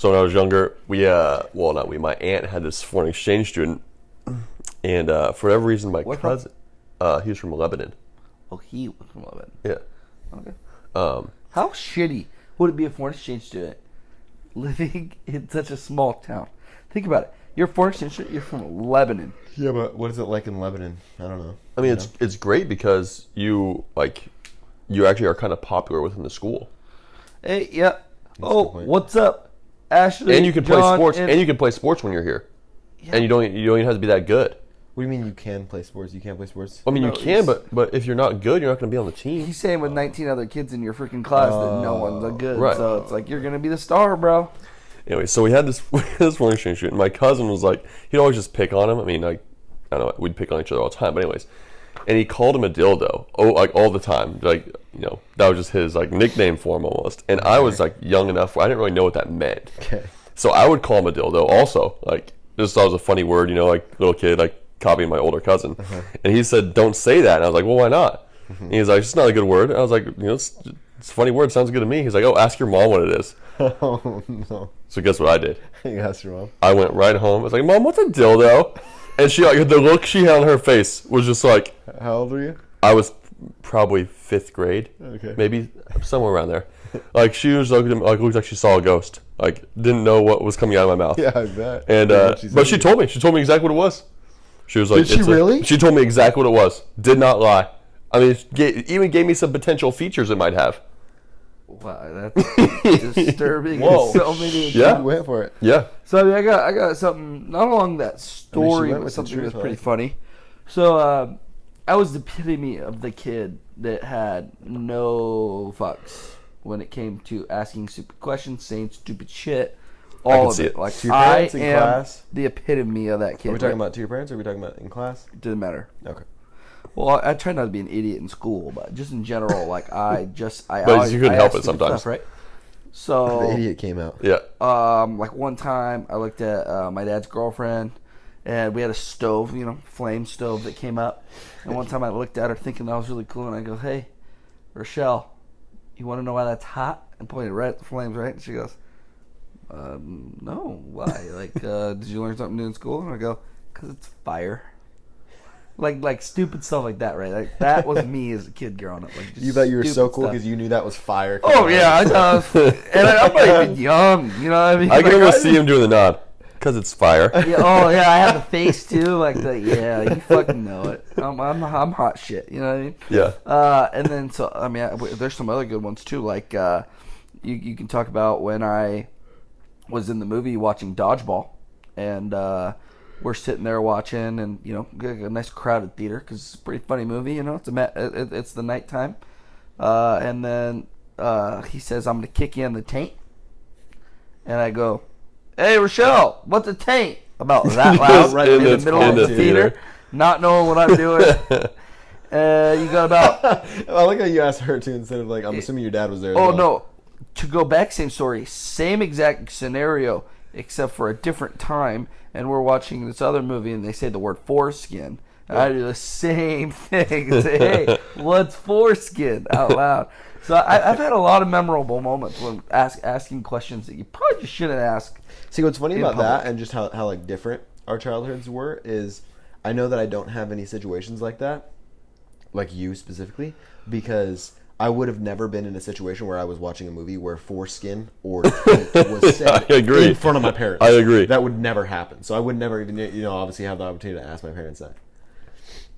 So when I was younger, my aunt had this foreign exchange student, and for whatever reason, my cousin, he was from Lebanon. Oh, he was from Lebanon. Yeah. Okay. How shitty would it be a foreign exchange student living in such a small town? Think about it. You're a foreign exchange student. You're from Lebanon. Yeah, but what is it like in Lebanon? I don't know. I mean, it's great because you actually are kind of popular within the school. Hey, yeah. What's up, Ashley? And you can play John, sports. And you can play sports when you're here. Yeah. And you don't even have to be that good. What do you mean you can play sports? You can't play sports? I mean, you can, but if you're not good, you're not going to be on the team. He's saying with 19 other kids in your freaking class that no one's good. Right. So it's like you're going to be the star, bro. Anyway, so we had this foreign exchange student. My cousin was like, he'd always just pick on him. I mean, like, I don't know, we'd pick on each other all the time. But anyways, and he called him a dildo, all the time. Like, that was just his like nickname for him almost. And I was like young enough, I didn't really know what that meant. Okay. So I would call him a dildo also. Like, just thought it was a funny word, like little kid, like copying my older cousin. Uh-huh. And he said, don't say that. And I was like, well, why not? Mm-hmm. And he's like, it's not a good word. And I was like, it's a funny word. Sounds good to me. He's like, oh, ask your mom what it is. Oh, no. So guess what I did? You asked your mom? I went right home. I was like, Mom, what's a dildo? And she, like, the look she had on her face was just like... How old were you? I was probably 5th grade. Okay. Maybe somewhere around there. Like, she was looking at me, like, looked like she saw a ghost. Like, didn't know what was coming out of my mouth. Yeah, I bet. And, but she told me. She told me exactly what it was. She was like... Did she really? She told me exactly what it was. Did not lie. I mean, even gave me some potential features it might have. Wow, that's disturbing. Whoa. So many. Yeah. You went for it. Yeah. So I mean, I got something not along that story, but something that's pretty funny. So I was the epitome of the kid that had no fucks when it came to asking stupid questions, saying stupid shit. All of it. Like to your parents in class? The epitome of that kid. Are we talking about to your parents, or are we talking about in class? It didn't matter. Okay. Well, I tried not to be an idiot in school, but just in general, like I But you couldn't help it sometimes, stuff, right? So the idiot came out. Yeah. Like one time, I looked at my dad's girlfriend, and we had a stove, flame stove that came up. And one time, I looked at her thinking that was really cool, and I go, "Hey, Rochelle, you want to know why that's hot?" And pointed right at the flames, right? And she goes, "No, why? Like, did you learn something new in school?" And I go, "'Cause it's fire." Like stupid stuff like that, right? Like that was me as a kid growing up. Like, you thought you were so cool because you knew that was fire. Oh yeah, and I'm not even young. You know what I mean? I can almost see him doing the nod because it's fire. Yeah, oh yeah, I have the face too. Like you fucking know it. I'm hot shit. You know what I mean? Yeah. And then there's some other good ones too. Like you can talk about when I was in the movie watching Dodgeball, and we're sitting there watching, and a nice crowded theater because it's a pretty funny movie. It's the nighttime, and then he says, "I'm gonna kick you in the taint," and I go, "Hey Rochelle, what's a taint?" About that loud, right in the middle of the theater, not knowing what I'm doing. You got about. I like how you asked her too instead of like. I'm assuming your dad was there. Oh no, to go back, same story, same exact scenario, except for a different time. And we're watching this other movie, and they say the word foreskin. And I do the same thing. Say, "Hey, what's foreskin?" out loud. So I've had a lot of memorable moments when asking questions that you probably just shouldn't ask. See, what's funny about that, and just how like different our childhoods were, is I know that I don't have any situations like that, like you specifically, because I would have never been in a situation where I was watching a movie where foreskin or taint was said in front of my parents. I agree. That would never happen. So I would never even, obviously have the opportunity to ask my parents that.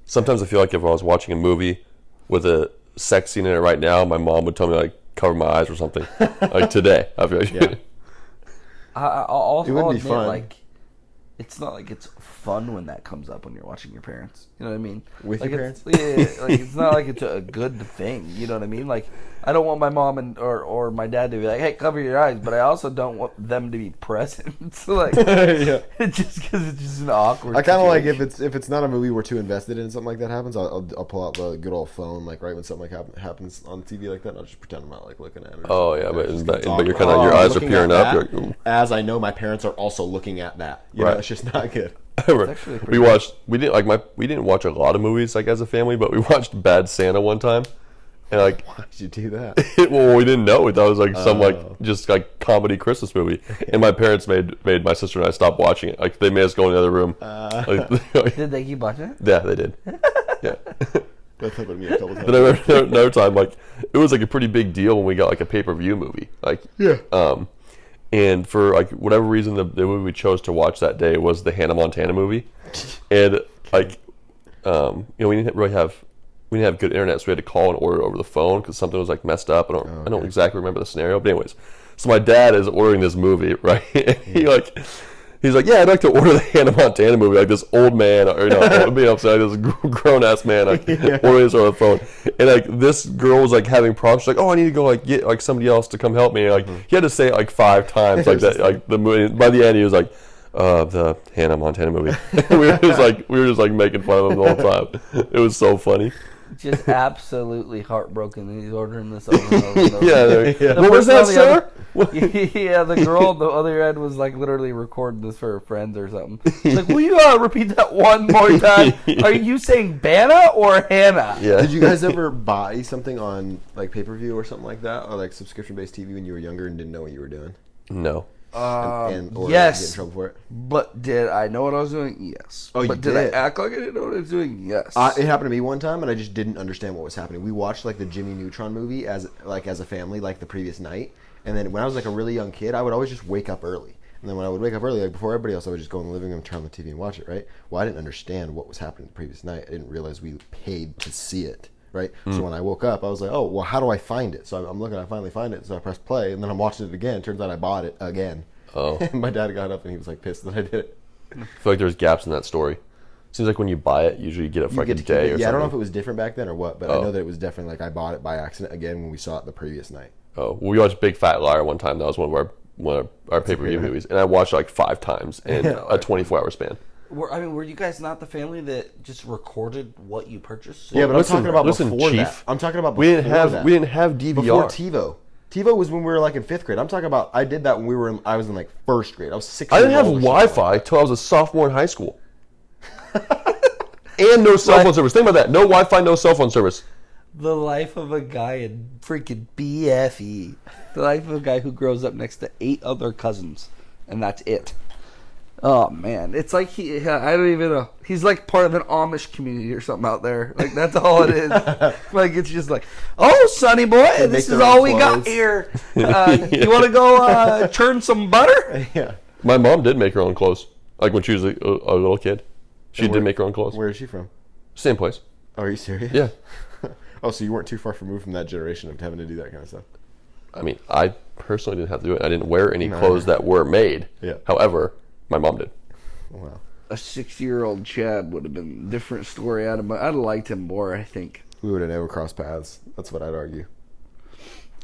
Sometimes I feel like if I was watching a movie with a sex scene in it right now, my mom would tell me like cover my eyes or something. Like today, I feel like. Yeah. I'll admit, fun. like, it's not like it's fun when that comes up when you're watching your parents. You know what I mean? With like your parents? Yeah, like it's not like it's a good thing. You know what I mean? Like, I don't want my mom or my dad to be like, "Hey, cover your eyes," but I also don't want them to be present. So like, yeah. just because it's just an awkward. I kind of like if situation. it's not a movie we're too invested in, something like that happens. I'll pull out the good old phone, like right when something like happens on TV like that. I'll just pretend I'm not like looking at it. Oh yeah, but you're kind of your eyes are peering up. As I know, my parents are also looking at that. You know, it's just not good. We didn't watch a lot of movies like as a family, but we watched Bad Santa one time. And like, Why did you do that? well, we didn't know. We thought it was like some just like comedy Christmas movie. And my parents made my sister and I stop watching it. Like they made us go in the other room. Did they keep watching it? Yeah, they did. Yeah. That happened to me a couple times. Then I remember another time, like it was like a pretty big deal when we got like a pay-per-view movie. Like and for like whatever reason, the movie we chose to watch that day was the Hannah Montana movie. And like we didn't have good internet, so we had to call and order over the phone because something was like messed up. I don't exactly remember the scenario, but anyways, so my dad is ordering this movie, right? And he's like, yeah, I'd like to order the Hannah Montana movie. Like this old man, or being upset, like this grown ass man, like ordering this over the phone, and like this girl was like having problems. She's like, oh, I need to go like get like somebody else to come help me. And, like he had to say it like 5 times, like that. Like the movie. By the end, he was like, the Hannah Montana movie. we were just like making fun of him the whole time. It was so funny. Just absolutely heartbroken that he's ordering this over and over and over. Yeah. What was that, sir? Yeah, the girl on the other end was like literally recording this for her friends or something. She's like, will you repeat that one more time? Are you saying Banna or Hannah? Yeah. Did you guys ever buy something on like pay-per-view or something like that, or like subscription-based TV when you were younger and didn't know what you were doing? No. Or yes. get in trouble for it? But did I know what I was doing? Yes. Oh, you but did I act like I didn't know what I was doing? Yes. It happened to me one time, and I just didn't understand what was happening. We watched like the Jimmy Neutron movie as a family like the previous night, and then when I was like a really young kid, I would always just wake up early. And then when I would wake up early, like before everybody else, I would just go in the living room, turn on the TV, and watch it. Right? Well, I didn't understand what was happening the previous night. I didn't realize we paid to see it. Right? So when I woke up, I was like, oh, well, how do I find it? So I'm looking, I finally find it. So I pressed play, and then I'm watching it again. Turns out I bought it again. Oh. And my dad got up and he was like pissed that I did it. I feel like there's gaps in that story. Seems like when you buy it, usually you get it for like a day or something. Yeah, I don't know if it was different back then or what, but I know that it was definitely like I bought it by accident again when we saw it the previous night. Oh, we watched Big Fat Liar one time. That was one of our pay-per-view movies, and I watched it like 5 times in a 24-hour span. Were you guys not the family that just recorded what you purchased? Yeah, but I'm talking about before Chief, that. I'm talking about before we didn't have DVR before TiVo. TiVo was when we were like in 5th grade. I'm talking about I did that when I was in like 1st grade. I was 6 I years didn't have old Wi-Fi till I was a sophomore in high school. And no cell phone service. Think about that. No Wi-Fi, no cell phone service. The life of a guy in freaking BFE. The life of a guy who grows up next to 8 other cousins, and that's it. Oh man, it's like I don't even know. He's like part of an Amish community or something out there. Like that's all it is. Like it's just like, oh, sonny boy, this is all we got here. You want to go churn some butter? Yeah. My mom did make her own clothes. Like when she was a little kid, she did make her own clothes. Where is she from? Same place. Oh, are you serious? Yeah. Oh, so you weren't too far removed from that generation of having to do that kind of stuff. I mean, I personally didn't have to do it. I didn't wear any clothes that were made. Yeah. However, my mom did. Wow. A 6-year-old Chad would have been a different story out of my. I'd have liked him more, I think. We would have never crossed paths. That's what I'd argue.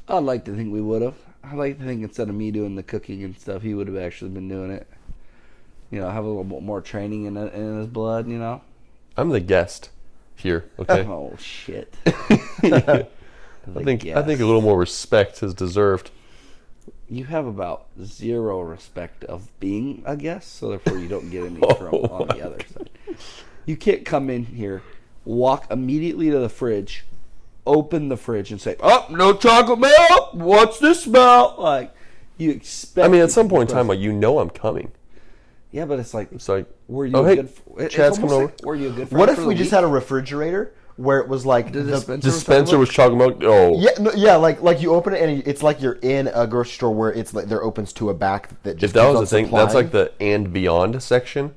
I'd like to think we would have. I'd like to think instead of me doing the cooking and stuff, he would have actually been doing it. You know, have a little bit more training in his blood, you know? I'm the guest here, okay? Oh, shit. I think a little more respect is deserved. You have about 0 respect of being a guest, so therefore you don't get any from on the other side. You can't come in here, walk immediately to the fridge, open the fridge, and say, "Oh, no chocolate milk. What's this smell?" Like you expect. I mean, at some point in time, like I'm coming. Yeah, but it's like, were you oh, a hey, good? Chad's coming over. Were you a good friend? What if for we the just week? had a refrigerator where it was like The dispenser was chocolate milk? Oh. Yeah, like you open it and it's like you're in a grocery store where it's like there opens to a back that just If that keeps was on the thing, supplying. that's like the and beyond section.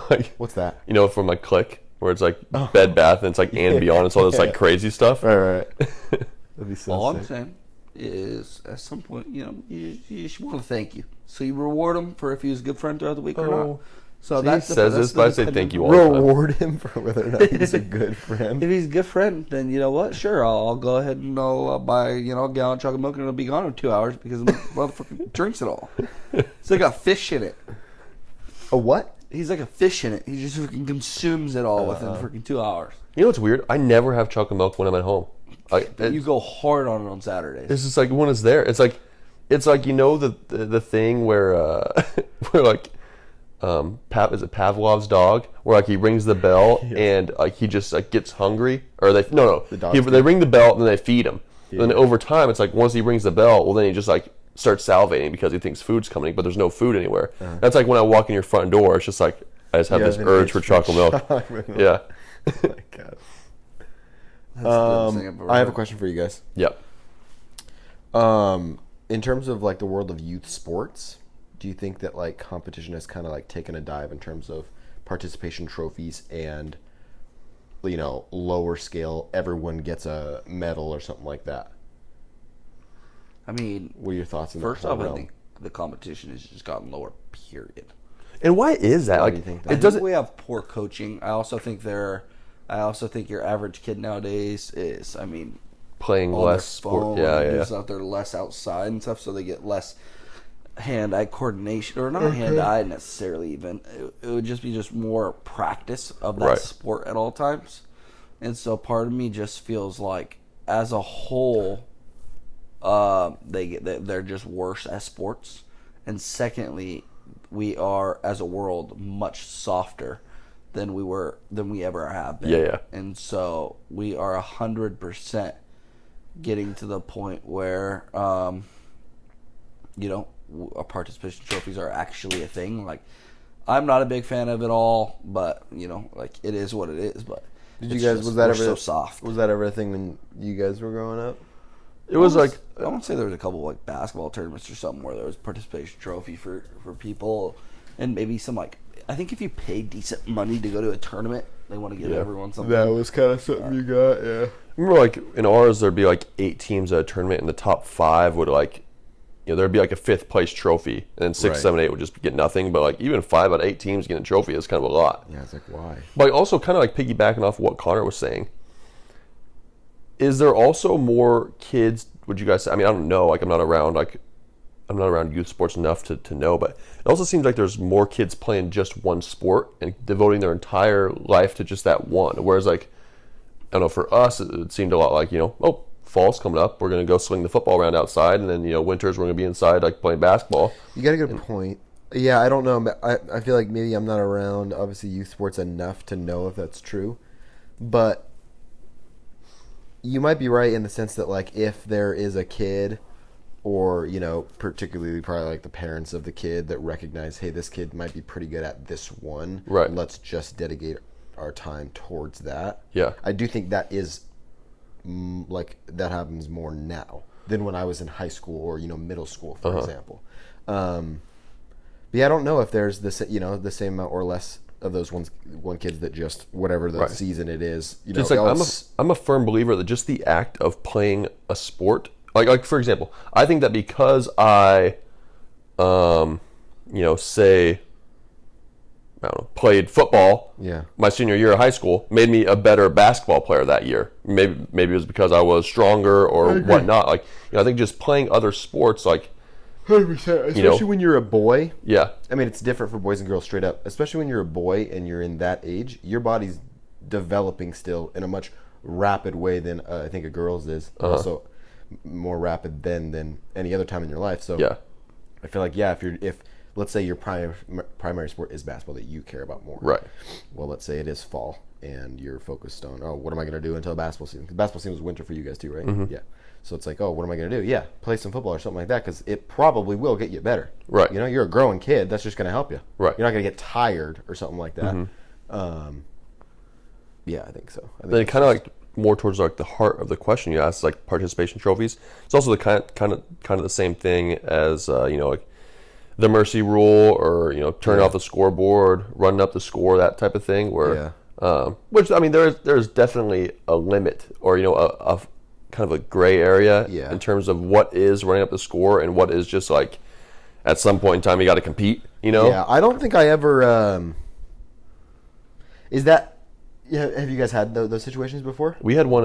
Like, What's that? You know, from like Click, where it's like Bed Bath and it's like and beyond. It's all this like crazy stuff. Right. That'd be so All I'm sick. saying is, at some point, you know, you just want to thank you. So you reward him for if he was a good friend throughout the week or not. So He says this, but I say thank you all the time. Reward him for whether or not he's a good friend. If he's a good friend, then you know what? Sure, I'll go ahead and I'll buy a gallon of chocolate milk and it'll be gone in 2 hours because the motherfucker drinks it all. It's like a fish in it. A what? He's like a fish in it. He just freaking consumes it all within freaking 2 hours. You know what's weird? I never have chocolate milk when I'm at home. You go hard on Saturdays. It's just like when it's there. It's like you know the thing where where like Is it Pavlov's dog, where like he rings the bell and like he just like gets hungry, or they they ring the bell and then they feed him. Yeah. And then over time, it's like once he rings the bell, well then he just like starts salivating because he thinks food's coming, but there's no food anywhere. That's like when I walk in your front door, it's just like I just have this urge for chocolate milk. Yeah. Oh my god. I have a question for you guys. Yep. In terms of like the world of youth sports, do you think that like competition has kind of like taken a dive in terms of participation trophies and, you know, lower scale, everyone gets a medal or something like that? I mean, what are your thoughts on that? First off, I think the competition has just gotten lower, period. And why is that? Why like, do you think that? I think we have poor coaching. I also think your average kid nowadays is, I mean, playing less sport. Yeah. Just out there less outside and stuff, so they get less hand-eye coordination, or not hand-eye necessarily even. It would just be more practice of that sport at all times. And so part of me just feels like, as a whole, they're just worse at sports. And secondly, we are, as a world, much softer than we ever have been. Yeah. And so we are 100% getting to the point where, you know, our participation trophies are actually a thing. Like, I'm not a big fan of it all, but you know, like, it is what it is. But was that ever so soft? Was that ever a thing when you guys were growing up? It was like, I want to say there was a couple of like basketball tournaments or something where there was participation trophy for people, and maybe some, like, I think if you pay decent money to go to a tournament, they want to give everyone something. That was kind of something you got, yeah. Remember, like, in ours, there'd be like 8 teams at a tournament, and the top 5 would, like, you know, there'd be like a 5th place trophy, and then 6, 7, 8 would just get nothing. But like even 5 out of 8 teams getting a trophy is kind of a lot. Yeah, it's like, why? But also, kind of like piggybacking off what Connor was saying, is there also more kids? Would you guys say? I mean, I don't know. Like, I'm not around youth sports enough to know. But it also seems like there's more kids playing just one sport and devoting their entire life to just that one. Whereas, like, I don't know, for us, it seemed a lot like, you know, fall's coming up, we're going to go swing the football around outside, and then, you know, winters we're going to be inside, like, playing basketball. You got a good point. Yeah, I don't know. I feel like maybe I'm not around, obviously, youth sports enough to know if that's true. But you might be right in the sense that, like, if there is a kid, or, you know, particularly probably like the parents of the kid that recognize, hey, this kid might be pretty good at this one. Right. Let's just dedicate our time towards that. Yeah. I do think that is, like, that happens more now than when I was in high school or, you know, middle school, for example. But yeah, I don't know if there's this, you know, the same amount or less of those one kids that just whatever the season it is. You know, just like I'm a firm believer that just the act of playing a sport, like for example, I think that because I, you know, say, I don't know, played football my senior year of high school, made me a better basketball player that year. Maybe it was because I was stronger or whatnot. Like, you know, I think just playing other sports, like, 100%. Especially when you're a boy. Yeah. I mean, it's different for boys and girls straight up. Especially when you're a boy and you're in that age, your body's developing still in a much rapid way than I think a girl's is. Also more rapid than any other time in your life. So I feel like, if let's say your primary sport is basketball that you care about more. Right. Well, let's say it is fall and you're focused on, what am I going to do until basketball season? Because basketball season was winter for you guys too, right? Mm-hmm. Yeah. So it's like, what am I going to do? Yeah, play some football or something like that, because it probably will get you better. Right. You know, you're a growing kid. That's just going to help you. Right. You're not going to get tired or something like that. Mm-hmm. Yeah, I think so. Then kind of like more towards like the heart of the question you asked, like participation trophies. It's also the kind of the same thing as you know, like the mercy rule, or, you know, turning off the scoreboard, running up the score, that type of thing. Where, which, I mean, there's definitely a limit, or, you know, a kind of a gray area in terms of what is running up the score and what is just like at some point in time you got to compete. You know. Yeah, I don't think I ever. Is that? Yeah, have you guys had those situations before? We had one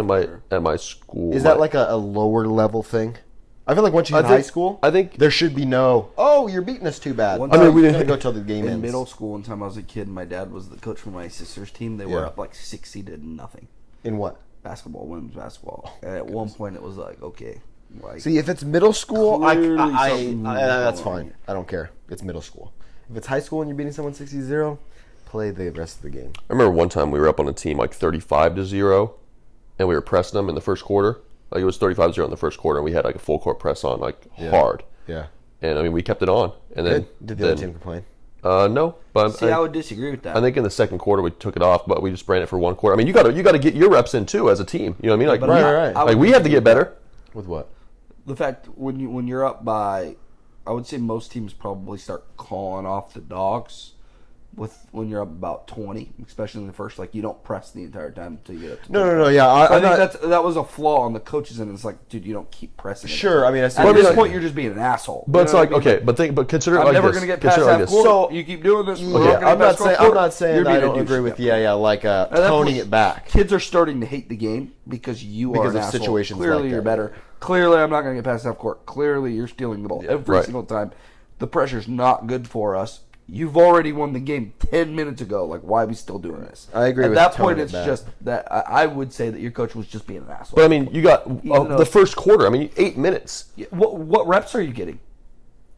at my school. Is that like a lower level thing? I feel like once you hit high school, I think there should be no, you're beating us too bad. I mean, we didn't go till the game ends. In middle school, one time I was a kid, my dad was the coach for my sister's team. They were up like 60-0. In what? Basketball, women's basketball. And at one point it was like, okay, Like, See, if it's middle school, Clearly something that's wrong. fine. I don't care. It's middle school. If it's high school and you're beating someone 60-0, play the rest of the game. I remember one time we were up on a team like 35-0, and we were pressing them in the first quarter. Like it was 35-0 in the first quarter, and we had like a full court press on, like hard. Yeah. And I mean, we kept it on. And then Did the other team complain? No, but see, I would disagree with that. I think in the second quarter we took it off, but we just ran it for one quarter. I mean, you got to get your reps in too as a team. You know what I mean? Like, But right. I Like would we have to get better. With what? the fact when you're up by, I would say most teams probably start calling off the dogs when you're up about 20, especially in the first. Like you don't press the entire time until you get up to 20. No. Yeah, I I'm think not. that was a flaw on the coaches, and it's like, dude, you don't keep pressing. Sure, I mean, at Well, this like- point, you're just being an asshole. But You it's know like what I mean? okay, but consider it I'm like never this. going to get past Consider it like half this. court. So- You keep doing this. we're Yeah, not gonna I'm get not past saying. half I'm court. not saying You're that I being a don't agree douche. with. Yeah, like At that toning point, it back. Kids are starting to hate the game because you are Because an of asshole. situations Clearly, like you're that. better. Clearly, I'm not going to get past half court. Clearly, you're stealing the ball every Right. single time. The pressure's not good for us. You've already won the game 10 minutes ago. Like, why are we still doing this? I agree At with that toning point, it it's back. just that I would say that your coach was just being an asshole. But I mean, you got though- the first quarter. I mean, 8 minutes. What reps are you getting?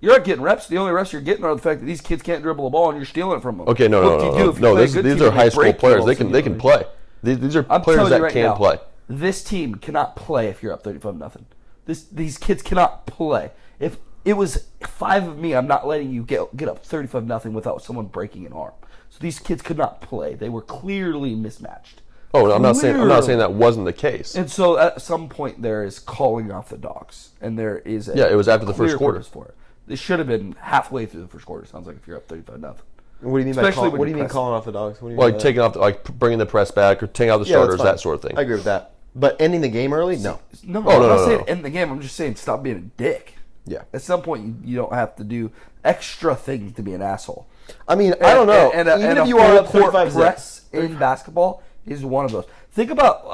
You're not getting reps. The only reps you're getting are the fact that these kids can't dribble the ball and you're stealing it from them. Okay, no. What do you do if you No, play a good these team are and high they school break you players. all They can season? play. These are I'm players telling you that right can now, play. this team cannot play if you're up 35-0. These kids cannot play. If it was 5 of me, I'm not letting you get up 35-0 without someone breaking an arm. So these kids could not play. They were clearly mismatched. Oh, I'm not saying Clearly. that wasn't the case. And so at some point there is calling off the dogs, and there is a Yeah, it was after the clear first quarter. purpose for it. It should have been halfway through the first quarter. Sounds like if you're up 35-0. What do you mean Especially when what do you you mean press. calling off the dogs? What do you mean Like by that? taking off, bringing the press back or taking out the Yeah, that's starters, fine. that sort of thing. I agree with that. But ending the game early? No. No, Oh, I'm no, not no, saying no. end the game. I'm just saying stop being a dick. Yeah. At some point, you don't have to do extra things to be an asshole. I mean, I don't know. And Even a if you are up full court 35 press in basketball is one of those. Think about,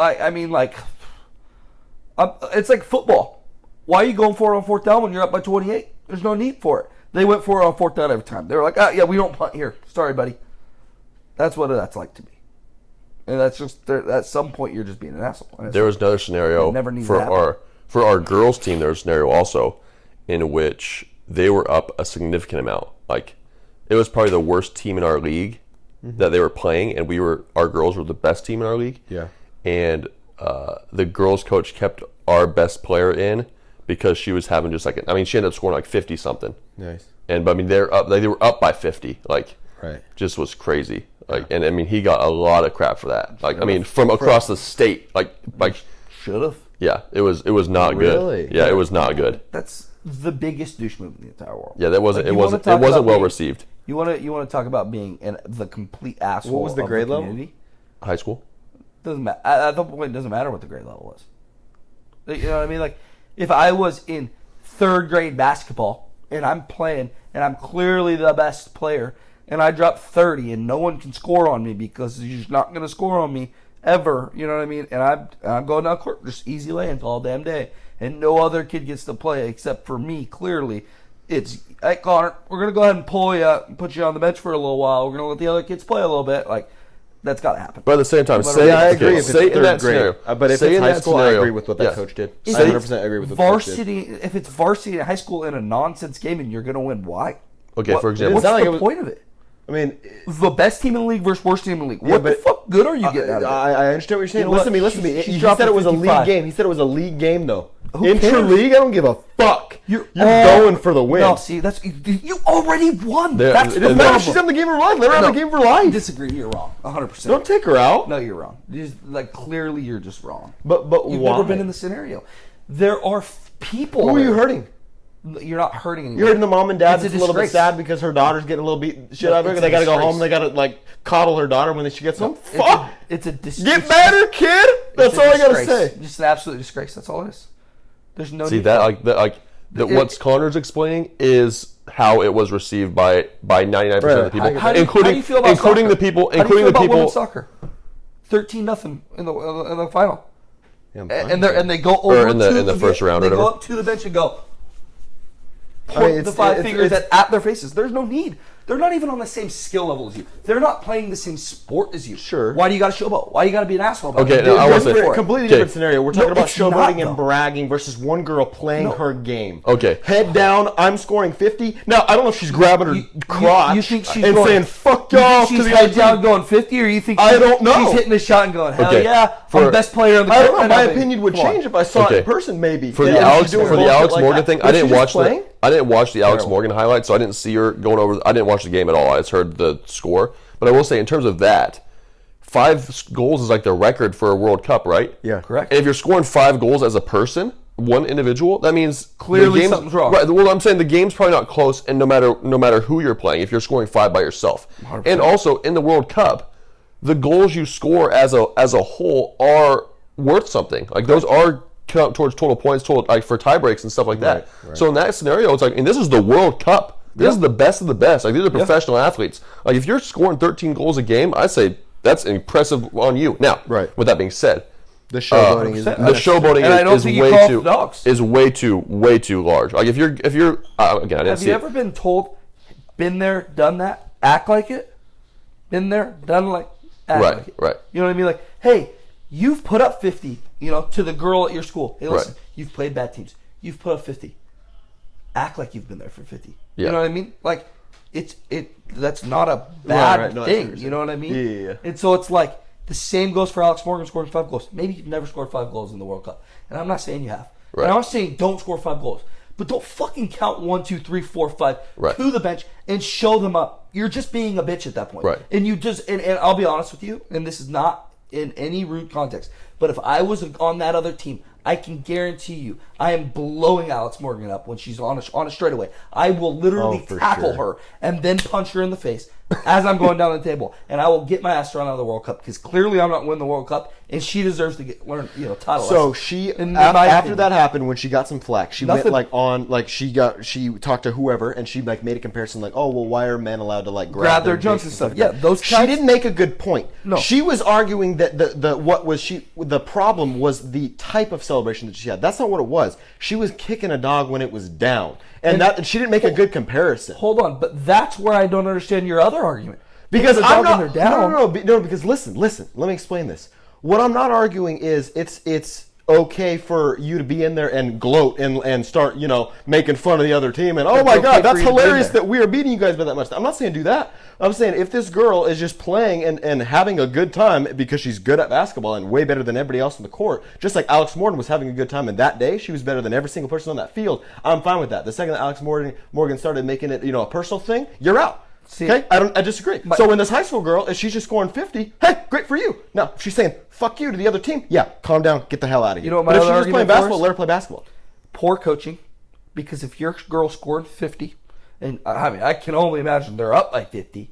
it's like football. Why are you going for it on fourth down when you're up by 28? There's no need for it. They went for it on fourth down every time. They were like, yeah, we don't punt here. Sorry, buddy. That's what that's like to me. And that's just, at some point, you're just being an asshole. And There was another scenario It never needs for to happen. our girls team. There was a scenario also in which they were up a significant amount. Like it was probably the worst team in our league that they were playing, and our girls were the best team in our league. Yeah. And the girls coach kept our best player in because she was having just like she ended up scoring like 50 something. Nice. And but I mean they were up by 50. Like Right. just was crazy. Like and I mean he got a lot of crap for that. Like I mean from across the state. Like should have. yeah, it was not Really? good. Yeah, it was not good. That's the biggest douche move in the entire world. Yeah, that wasn't Like, it you wanna wasn't talk it wasn't about well being- received. You want to talk about being the complete asshole. What was the of grade level? community? High school. Doesn't matter. At that point, it doesn't matter what the grade level was. You know what I mean? Like, if I was in third grade basketball and I'm playing and I'm clearly the best player and I drop 30 and no one can score on me because you're just not going to score on me ever. You know what I mean? And I'm going down court just easy laying all damn day, and no other kid gets to play except for me. Clearly, it's hey Connor, we're going to go ahead and pull you up and put you on the bench for a little while. We're going to let the other kids play a little bit. Like, that's got to happen. But at the same time, But say yeah, I agree if it's say in third that grade. scenario. But if say it's in high that school, I scenario, agree with what that yes. coach did. If I it's 100% agree with what the coach did. varsity, if it's varsity in high school in a nonsense game and you're going to win, why? Okay, for example, What's It's not like the it was- point of it? I mean, The best team in the league versus worst team in the league. What the but- fuck good are you getting out of it? I understand what you're saying. Yeah, Listen to me. look, Listen to me. she's He dropping said it was a 55. league game. He said it was a league game, though. Who Intra cares? league, I don't give a fuck. You're going for the win. No, see, you already won. There- That's it the doesn't No, problem. she's having the game of her life. Let her have No, the game of her I life. disagree. You're wrong. 100%. Don't take her out. No, you're wrong. Like, clearly, you're just wrong. But You've why? never been in the scenario. There are people. Who are you there. hurting? You're not hurting anyone. You're hurting the mom and dad It's a that's a little bit disgrace. sad because her daughter's getting a little beat shit out of her. it's They a gotta go disgrace. home. They gotta like coddle her daughter when she gets home. It's Fuck. It's a Get better, kid. That's all I gotta say. Just an absolute disgrace. That's all it is. There's no see need that for it. what Connor's explaining is how it was received by 99% of the Right. people, How do you including feel about including soccer? the people, How do you including feel the about people. women's soccer? 13-0 in the final, Yeah, I'm fine and with they go over in the to first round or They go whatever. up to the bench and go. point the five fingers at their faces. There's no need. They're not even on the same skill level as you. They're not playing the same sport as you. Sure. Why do you got to showboat? Why you got to be an asshole about Okay, it? no, I wasn't. Completely different scenario. We're talking about it's not, showboating though. and bragging versus one girl playing her game. Okay. Head down, I'm scoring 50. Now, I don't know if she's grabbing her crotch You think she's and going, saying, fuck you think y'all. she's head down going 50, or you think I don't know. she's hitting the shot and going, hell Okay. yeah, I'm the best player on the I court don't know. right My now, opinion would Come on. change if I saw it Okay. in person, maybe. For the And Alex she's doing for the bullshit Alex like Morgan that. thing, But I didn't she's watch playing? I didn't watch the Alex Terrible. Morgan highlights, so I didn't see her going over. I didn't watch the game at all. I just heard the score. But I will say, in terms of that, 5 goals is like the record for a World Cup, right? Yeah. Correct. And if you're scoring 5 goals as a person, one individual, that means Clearly the game's, something's wrong. Right. Well, I'm saying the game's probably not close, and no matter who you're playing, if you're scoring 5 by yourself, 100%. and also in the World Cup, the goals you score as a whole are worth something. Like those are count towards total points, like for tie breaks and stuff like that. Right. So in that scenario, it's like, and this is the World Cup. This is the best of the best. Like these are professional athletes. Like if you're scoring 13 goals a game, I say that's impressive on you. Now, Right. with that being said, The showboating is... the showboating And I don't think you call it dogs. is way too large. Like if you're again, I didn't Have see you it. ever been told, been there, done that, act like it? Been there, done like, act Right, like it. right. You know what I mean? Like, hey, you've put up 50, to the girl at your school. Hey, listen, Right. you've played bad teams. You've put up 50. Act like you've been there for 50. Yeah. You know what I mean? Like, that's not a bad Right, no, I see what thing. you're You know what I mean? Yeah. And so it's like, the same goes for Alex Morgan scoring 5 goals. Maybe you've never scored 5 goals in the World Cup. And I'm not saying you have. Right. And I'm not saying don't score 5 goals. But don't fucking count 1, 2, 3, 4, 5 Right. to the bench and show them up. You're just being a bitch at that point. Right. And you just and I'll be honest with you, and this is not in any rude context, but if I was on that other team, I can guarantee you, I am blowing Alex Morgan up when she's on a straightaway. I will literally for tackle sure. her and then punch her in the face as I'm going down the table, and I will get my ass thrown out of the World Cup because clearly I'm not winning the World Cup, and she deserves to learn title. So lessons. she In my after opinion. that happened, when she got some flack, she Nothing. went she talked to whoever, and she made a comparison like, oh well, why are men allowed to Grab their junks and stuff. Yeah, those she kinds- didn't make a good point. No. She was arguing that the problem was the type of celebration that she had. That's not what it was. She was kicking a dog when it was down, and she didn't make a good comparison. Hold on, but that's where I don't understand your other argument. Because the I'm dog when not they're down. no, because listen. Let me explain this. What I'm not arguing is it's okay for you to be in there and gloat and start making fun of the other team and oh my okay god, for that's you to be hilarious there. that we are beating you guys by that much. I'm not saying do that. I'm saying if this girl is just playing and having a good time because she's good at basketball and way better than everybody else on the court, just like Alex Morgan was having a good time, and that day she was better than every single person on that field. I'm fine with that. The second that Alex Morgan started making it a personal thing, you're out. See, okay, I disagree. So when this high school girl, if she's just scoring 50, hey, great for you. Now, if she's saying fuck you to the other team, yeah, calm down, get the hell out of here. You know what my but if other she's just playing argument for basketball, is? let her play basketball. Poor coaching, because if your girl scored 50, and I can only imagine they're up by 50.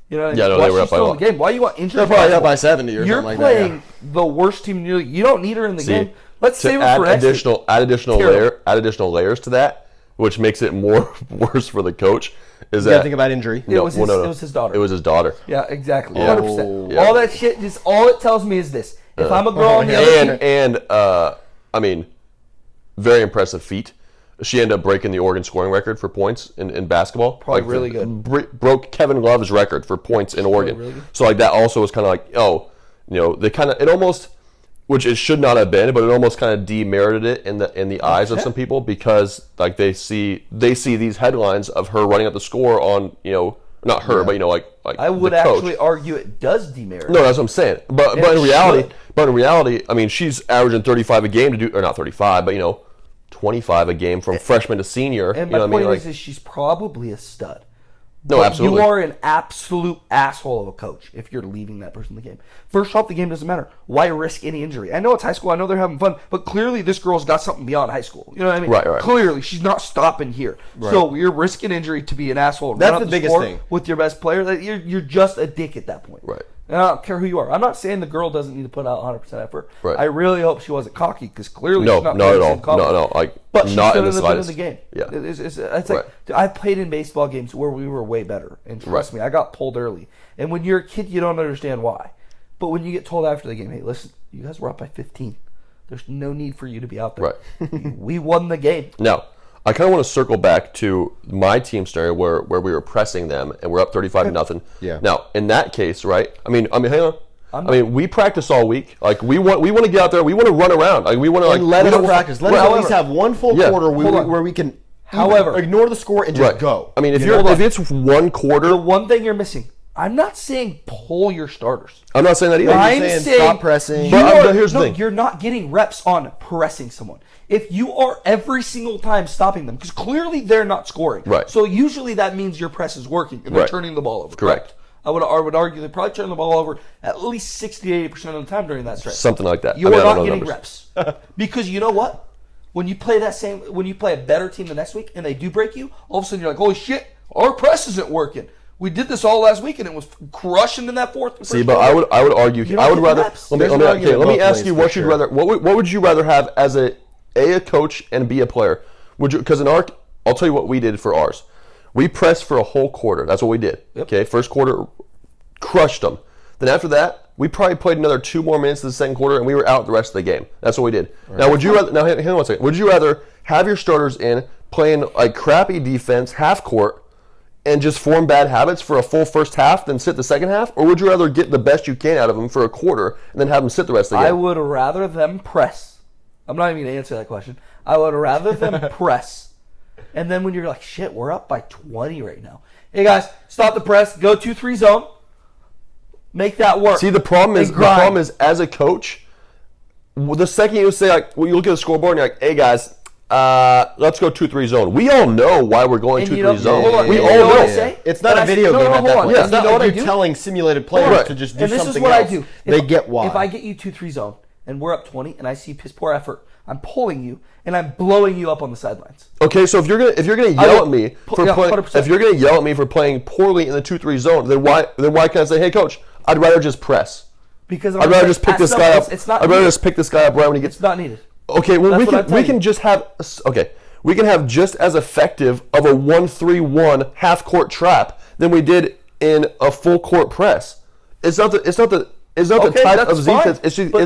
You know what I mean? Yeah, no, Why they were she's up by still a in the game? Why you want injury? They're probably up basketball? by 70 or You're something like that, playing the worst team in your league. You don't need her in the See, game. Let's to save her add for next week. Terrible. add additional layers to that, which makes it more worse for the coach. Is You gotta that think about injury. It was his daughter. It was his daughter. Yeah, exactly. Yeah. 100%. Yeah. All that shit, just all it tells me is this. If I'm a girl on the other team, I mean, very impressive feat. She ended up breaking the Oregon scoring record for points in basketball. Probably really good. Broke Kevin Love's record for points in Oregon. really good. So like that also was kind of like, they kind of it almost, which it should not have been, but it almost kind of demerited it in the eyes of some people because like they see these headlines of her running up the score on not her but like I would the coach. actually argue it does demerit. No, that's what I'm saying. But it in reality, I mean, she's averaging 35 a game to do, or not 35, but 25 a game from freshman to senior. And you my know what I point mean? is she's probably a stud. No, But absolutely. You are an absolute asshole of a coach if you're leaving that person in the game. First off, the game doesn't matter. Why risk any injury? I know it's high school. I know they're having fun. But clearly this girl's got something beyond high school. You know what I mean? Right. Clearly, she's not stopping here. So you're risking injury to be an asshole. That's run up the biggest score thing. with your best player. You're just a dick at that point. Right. And I don't care who you are. I'm not saying the girl doesn't need to put out 100% effort. Right. I really hope she wasn't cocky because clearly No, she's not not at playing all. the same confidence. No, like But she not should in the have been in slightest. the game. Yeah. It's like I've played in baseball games where we were way better, and trust me, I got pulled early. And when you're a kid, you don't understand why. But when you get told after the game, hey, listen, you guys were up by 15. There's no need for you to be out there. Right. We won the game. Now, I kind of want to circle back to my team scenario where we were pressing them and we're up 35-0. Yeah. Now, in that case, right? I mean, hang on. We practice all week. Like we want to get out there. We want to run around. Like we want to let us practice. Let us at least have one full quarter where we can. However, ignore the score and just go. I mean, if it's one quarter, the one thing you're missing. I'm not saying pull your starters. I'm not saying that either. I'm saying stop pressing. But here's the thing. You're not getting reps on pressing someone. If you are every single time stopping them, because clearly they're not scoring. Right. So usually that means your press is working and they're turning the ball over. Correct. I would argue they probably turn the ball over at least 60 to 80% of the time during that stretch. Something like that. You're not getting reps. Because you know what? When you play a better team the next week and they do break you, all of a sudden you're like, holy shit, our press isn't working. We did this all last week and it was crushing in that fourth. See, but I would argue. I would rather. Let me ask you what you'd rather. What would you rather have as a coach and be a player? Would you? Because I'll tell you what we did for ours. We pressed for a whole quarter. That's what we did. Yep. Okay, first quarter, crushed them. Then after that, we probably played another 2 more minutes of the second quarter, and we were out the rest of the game. That's what we did. Right. Now, would you rather? Now, hang on 1 second. Would you rather have your starters in playing like crappy defense, half court, and just form bad habits for a full first half, then sit the second half, or would you rather get the best you can out of them for a quarter and then have them sit the rest of the game? I would rather them press. I'm not even going to answer that question. I would rather them press. And then when you're like, shit, we're up by 20 right now. Hey, guys, stop the press. Go 2-3 zone. Make that work. See, the problem is, as a coach, the second you say, like, well, you look at the scoreboard and you're like, hey, guys, let's go 2-3 zone. We all know why we're going 2-3 zone. We all know. It's not a video game at that point. Yeah. It's not like you're telling simulated players to just do something else. And this is what I do. They get why. If I get you 2-3 zone and we're up 20 and I see piss poor effort, I'm pulling you and I'm blowing you up on the sidelines. Okay, so if you're gonna yell at me for playing poorly in the 2-3 zone, then why can't I say, hey coach, I'd rather just press. Because I'd rather just pick this guy up. I'd rather just pick this guy up right when he gets. It's not needed. Okay, well we can have just as effective of a 1-3-1 half court trap than we did in a full court press. It's not the type of defense.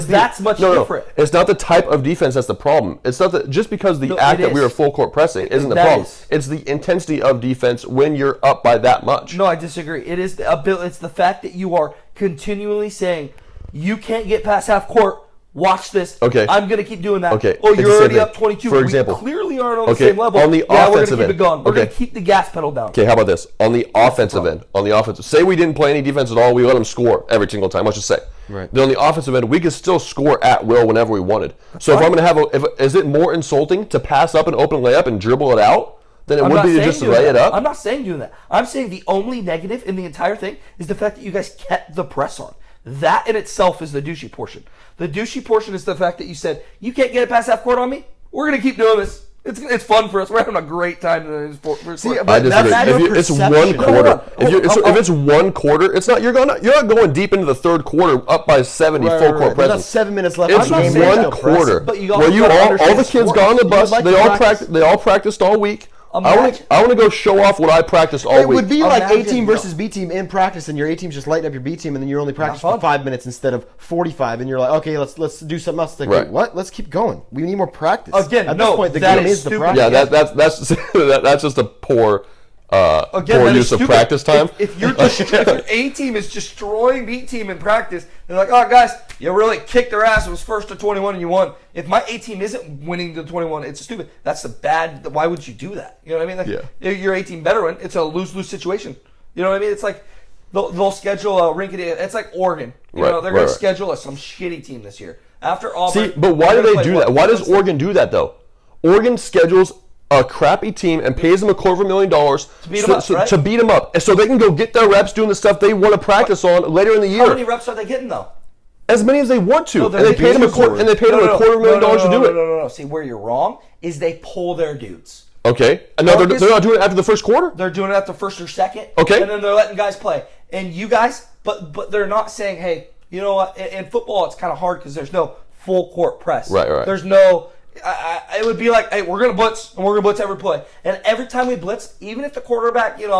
That's much different. It's not the type of defense that's the problem. It's not just because the act that we were full court pressing isn't the problem. It's the intensity of defense when you're up by that much. No, I disagree. It's the fact that you are continually saying you can't get past half court. Watch this. Okay. I'm going to keep doing that. Okay. Oh, you're already up 22. For example. We clearly aren't on the same level. On the offensive we're going to keep end. it going. We're going to keep the gas pedal down. Okay, how about this? On the offensive end. Say we didn't play any defense at all. We let them score every single time. Let's just say. Right. Then on the offensive end, we could still score at will whenever we wanted. So if I'm going to have is it more insulting to pass up an open layup and dribble it out than it would be to just lay it up? I'm not saying doing that. I'm saying the only negative in the entire thing is the fact that you guys kept the press on. That in itself is the douchey portion. The douchey portion is the fact that you said, you can't get it past half court on me? We're going to keep doing this. It's fun for us. We're having a great time. See, but I disagree. If it's 1 quarter, if it's 1 quarter, it's not. You're not going deep into the third quarter up by 70 full court presence. There's 7 minutes left. It's 1 quarter. But all the kids got on the bus. They all practiced all week. I want to go show off what I practiced all week. It would be like A team versus B team in practice, and your A team's just lighting up your B team, and then you're only practicing for 5 minutes instead of 45, and you're like, okay, let's do something else. Like, right. What? Let's keep going. We need more practice. Again, at this point, the game is the practice. Yeah, that's just a poor use of practice time. If your A team is destroying B team in practice, they're like, oh guys, you really kicked their ass. It was first to 21 and you won. If my A team isn't winning the 21, it's stupid. That's the bad. Why would you do that? You know what I mean? Like, your A team better win. It's a lose-lose situation. You know what I mean? It's like they'll schedule a rinkety. It's like Oregon. You know, they're going to schedule some shitty team this year after Auburn. See, but why do they do that? Why does Oregon do that though? Oregon schedules a crappy team and pays them $250,000 to beat them up, so they can go get their reps doing the stuff they want to practice on later in the year. How many reps are they getting though? As many as they want to, and they paid them $250,000 to do it. No. See, where you're wrong is they pull their dudes. Okay, no, they're not doing it after the first quarter. They're doing it after first or second. Okay, and then they're letting guys play, and you guys, but they're not saying, hey, you know what? In football, it's kind of hard because there's no full court press. Right. There's no. It would be like, hey, we're gonna blitz, and we're gonna blitz every play, and every time we blitz, even if the quarterback, throws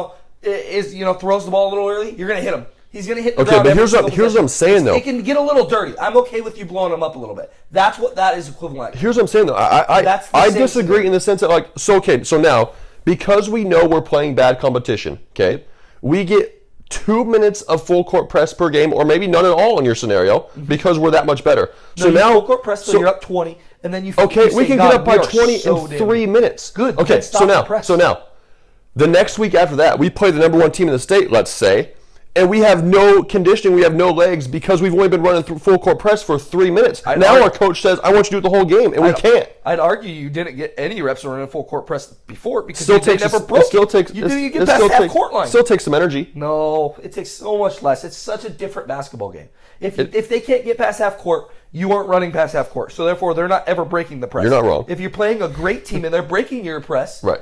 the ball a little early, you're gonna hit him. He's going to hit the Okay, ground. but every here's single what I'm saying, though. It can get a little dirty. I'm okay with you blowing him up a little bit. That's what that is equivalent. Here's what I'm saying, though. That's the I same disagree scenario. in the sense that, like, so now, because we know we're playing bad competition, okay, we get 2 minutes of full court press per game, or maybe none at all in your scenario, because we're that much better. No, you full court press till you're up 20, and then you Okay, you we say, can God, get up by we are 20 so in damn 3 good. minutes. Good. Okay, Then stop the press. so now, the next week after that, we play the number 1 team in the state, let's say, and we have no conditioning, we have no legs, because we've only been running through full court press for 3 minutes. Now our coach says, I want you to do it the whole game, and we can't. I'd argue you didn't get any reps running full court press before because Still you takes never it broke. still takes You didn't it even get past half court line. Still takes some energy. No, it takes so much less. It's such a different basketball game. If they can't get past half court, you aren't running past half court. So therefore, they're not ever breaking the press. You're not wrong. If you're playing a great team and they're breaking your press, Right.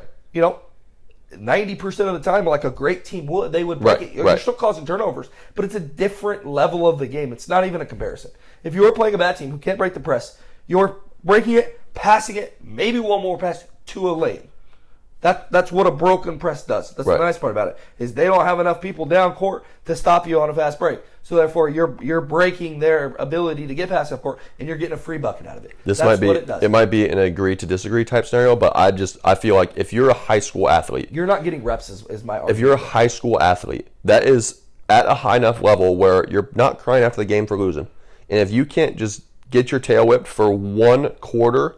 90% of the time, like a great team would, they would break Right, it. You're right. still causing turnovers, but it's a different level of the game. It's not even a comparison. If you're playing a bad team who can't break the press, you're breaking it, passing it, maybe one more pass to a lane. That's what a broken press does. That's Right. the nice part about it, is they don't have enough people down court to stop you on a fast break. So therefore, you're breaking their ability to get past that court, and you're getting a free bucket out of it. This That's might be what it does. it might be an agree to disagree type scenario, but I feel like if you're a high school athlete, You're not getting reps, is my argument. if you're a high school athlete, that is at a high enough level where you're not crying after the game for losing. And if you can't just get your tail whipped for 1 quarter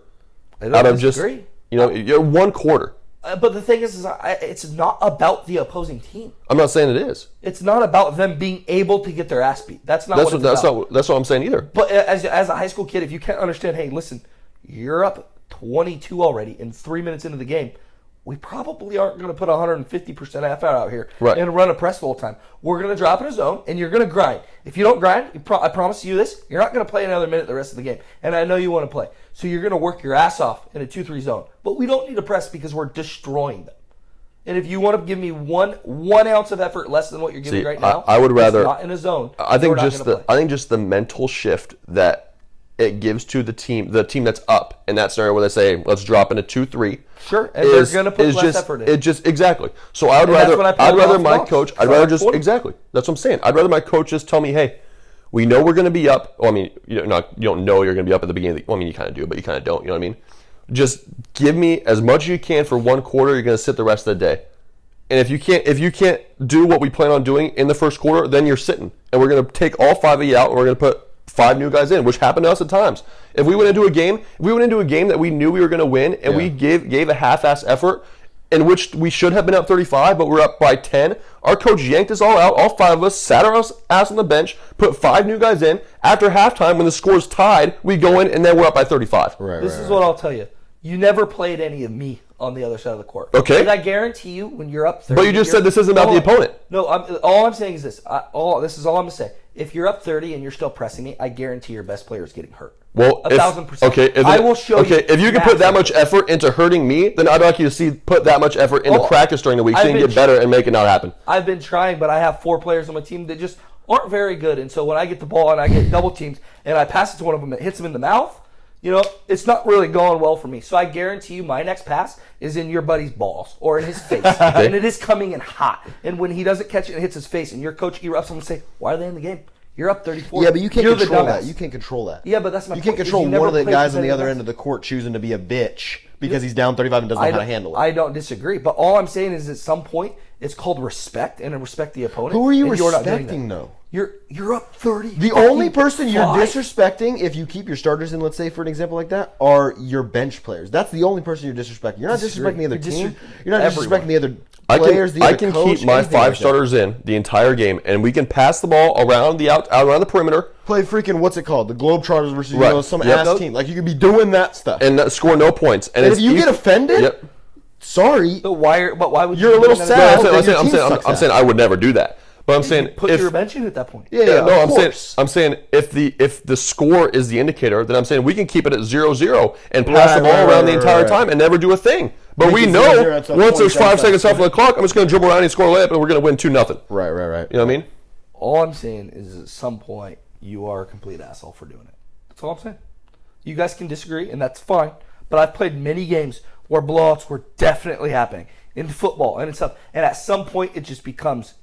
out of just, disagree. you're 1 quarter. But the thing is it's not about the opposing team. I'm not saying it is. It's not about them being able to get their ass beat. That's not what it's about. That's what I'm saying either. But as a high school kid, if you can't understand, hey, listen, you're up 22 already in 3 minutes into the game. We probably aren't going to put 150% half out here Right. and run a press the whole time. We're going to drop in a zone, and you're going to grind. If you don't grind, I promise you this, you're not going to play another minute the rest of the game. And I know you want to play. So you're going to work your ass off in a 2-3 zone. But we don't need to press because we're destroying them. And if you want to give me one ounce of effort less than what you're giving right now, I would rather it's not in a zone. I think we're not just gonna play. I think just the mental shift that it gives to the team that's up in that scenario where they say let's drop into 2-3. Sure, and they're going to put less effort in. It just exactly. So I would And that's rather what I put I'd rather off my box. coach So I'd rather I just put- exactly. That's what I'm saying. I'd rather my coach just tell me, hey, we know we're going to be up. Well, I mean, you don't know you're going to be up at the beginning of the. Well, I mean, you kind of do, but you kind of don't. You know what I mean? Just give me as much as you can for 1 quarter. You're going to sit the rest of the day. And if you can't do what we plan on doing in the first quarter, then you're sitting. And we're going to take all 5 of you out, and we're going to put 5 new guys in, which happened to us at times. If we went into a game that we knew we were going to win, and we gave a half-ass effort, in which we should have been up 35, but we're up by 10, our coach yanked us all out. All 5 of us sat our ass on the bench, put 5 new guys in. After halftime, when the score's tied, we go in, and then we're up by 35. This is what I'll tell you. You never played any of me on the other side of the court. Okay. And I guarantee you, when you're up 30... But you just said this isn't about the opponent. No, all I'm saying is this. This is all I'm going to say. If you're up 30 and you're still pressing me, I guarantee your best player is getting hurt. Well, 1,000%. Okay, I will show you. Okay, if you can put that much effort into hurting me, then I'd like you to put that much effort into practice during the week so you can get better and make it not happen. I've been trying, but I have 4 players on my team that just aren't very good. And so when I get the ball and I get double teams and I pass it to one of them that hits him in the mouth, it's not really going well for me. So I guarantee you my next pass is in your buddy's balls or in his face. And it is coming in hot. And when he doesn't catch it and hits his face and your coach erupts him and say, why are they in the game? You're up 34. Yeah, but you can't You're the control that. dumbass. You can't control that. Yeah, but that's my You point. can't control You never one of the played guys on the competitive other end basketball. of the court choosing to be a bitch because he's down 35 and doesn't know how to handle it. I don't disagree, but all I'm saying is at some point it's called respect and respect the opponent. Who are you and you're not doing respecting, that. though? You're up 30. The only person you're five. disrespecting, if you keep your starters in, let's say for an example like that, are your bench players. That's the only person you're disrespecting. You're not Disagree. disrespecting the other You're team. You're not everyone. disrespecting the other players, the I other can coach, keep my anything 5 like that. starters in the entire game, and we can pass the ball around the perimeter Play freaking, what's it called? The Globetrotters versus Right. some Yep. ass team. Like, you could be doing that stuff. and score no points. And if you get offended, yep. sorry, But why would You're you a little do that? sad. No, then your team sucks I'm ass. saying I would never do that. But I'm saying Put if your bench in at that point. yeah, no, of I'm saying course. if the score is the indicator, then I'm saying we can keep it at 0-0 and pass Right, the ball right, around the right, entire right. time and never do a thing. But Make we it know 0-0, it's a once there's 27 5 seconds left on the clock, I'm just going to dribble around and score a layup, and we're going to win 2-0. Right. You know what I mean? All I'm saying is at some point you are a complete asshole for doing it. That's all I'm saying. You guys can disagree, and that's fine. But I've played many games where blowouts were definitely happening in football and in stuff. And at some point, it just becomes